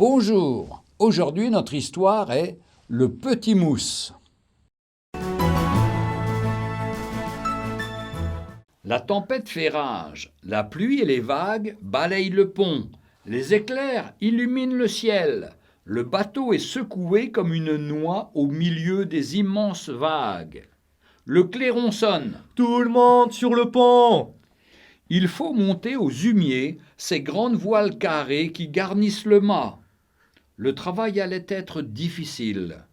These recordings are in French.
Bonjour, aujourd'hui notre histoire est Le Petit Mousse. La tempête fait rage, la pluie et les vagues balayent le pont, les éclairs illuminent le ciel, le bateau est secoué comme une noix au milieu des immenses vagues. Le clairon sonne. Tout le monde sur le pont! Il faut monter aux humiers, ces grandes voiles carrées qui garnissent le mât. Le travail allait être difficile.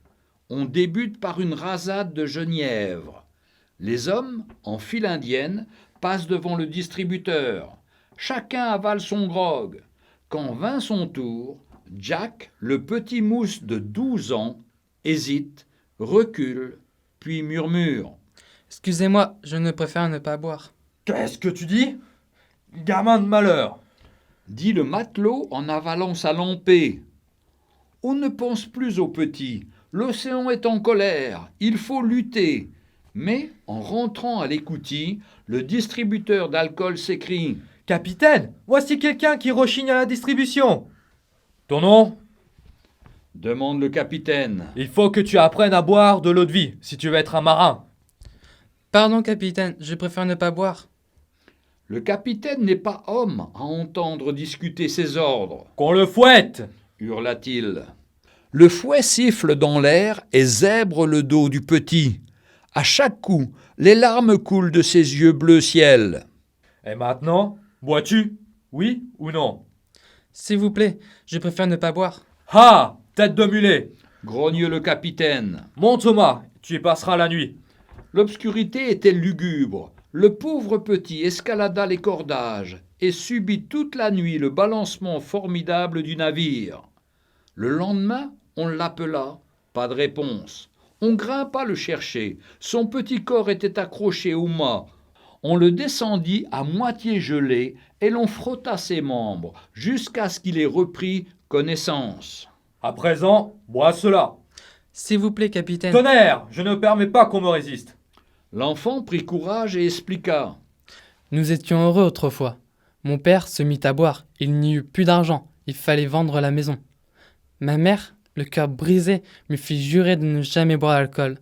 On débute par une rasade de genièvre. Les hommes, en file indienne, passent devant le distributeur. Chacun avale son grog. Quand vint son tour, Jack, le petit mousse de 12 ans, hésite, recule, puis murmure. « Excusez-moi, je ne préfère ne pas boire. » Qu'est-ce que tu dis? Gamin de malheur! Dit le matelot en avalant sa lampée. On ne pense plus aux petits. L'océan est en colère. Il faut lutter. Mais, en rentrant à l'écoutille, le distributeur d'alcool s'écrie. Capitaine, voici quelqu'un qui rechigne à la distribution. Ton nom? Demande le capitaine. Il faut que tu apprennes à boire de l'eau de vie si tu veux être un marin. Pardon, capitaine, je préfère ne pas boire. Le capitaine n'est pas homme à entendre discuter ses ordres. Qu'on le fouette! Hurla-t-il. Le fouet siffle dans l'air et zèbre le dos du petit. À chaque coup, les larmes coulent de ses yeux bleu ciel. Et maintenant, bois-tu? Oui ou non? S'il vous plaît, je préfère ne pas boire. Ha! Tête de mulet! Grogne le capitaine. Monte au mât, tu y passeras la nuit. L'obscurité était lugubre. Le pauvre petit escalada les cordages et subit toute la nuit le balancement formidable du navire. Le lendemain, on l'appela, pas de réponse. On grimpa le chercher, son petit corps était accroché au mât. On le descendit à moitié gelé et l'on frotta ses membres jusqu'à ce qu'il ait repris connaissance. À présent, bois cela. S'il vous plaît, capitaine. Tonnerre, je ne permets pas qu'on me résiste. L'enfant prit courage et expliqua. Nous étions heureux autrefois. Mon père se mit à boire. Il n'y eut plus d'argent. Il fallait vendre la maison. Ma mère, le cœur brisé, me fit jurer de ne jamais boire d'alcool.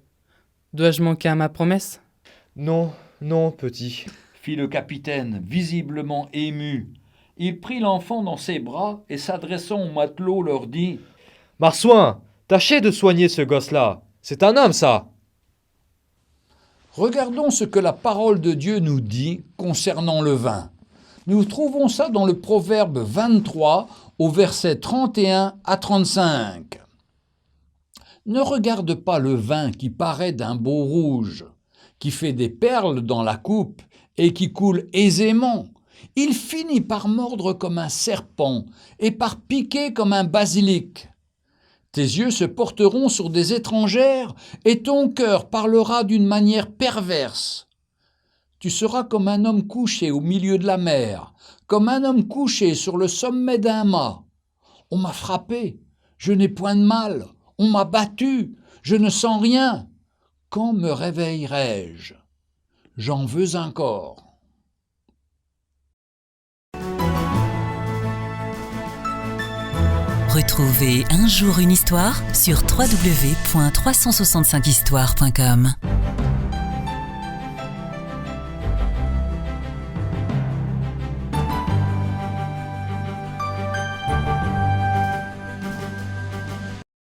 Dois-je manquer à ma promesse? Non, non, petit. Fit le capitaine, visiblement ému. Il prit l'enfant dans ses bras et s'adressant au matelot leur dit. Marsouin, tâchez de soigner ce gosse-là. C'est un homme, ça. Regardons ce que la parole de Dieu nous dit concernant le vin. Nous trouvons ça dans le Proverbe 23 au verset 31 à 35. Ne regarde pas le vin qui paraît d'un beau rouge, qui fait des perles dans la coupe et qui coule aisément. Il finit par mordre comme un serpent et par piquer comme un basilic. Tes yeux se porteront sur des étrangères et ton cœur parlera d'une manière perverse. Tu seras comme un homme couché au milieu de la mer, comme un homme couché sur le sommet d'un mât. On m'a frappé, je n'ai point de mal, on m'a battu, je ne sens rien. Quand me réveillerai-je? J'en veux encore. Retrouvez Un jour une histoire sur www.365histoire.com.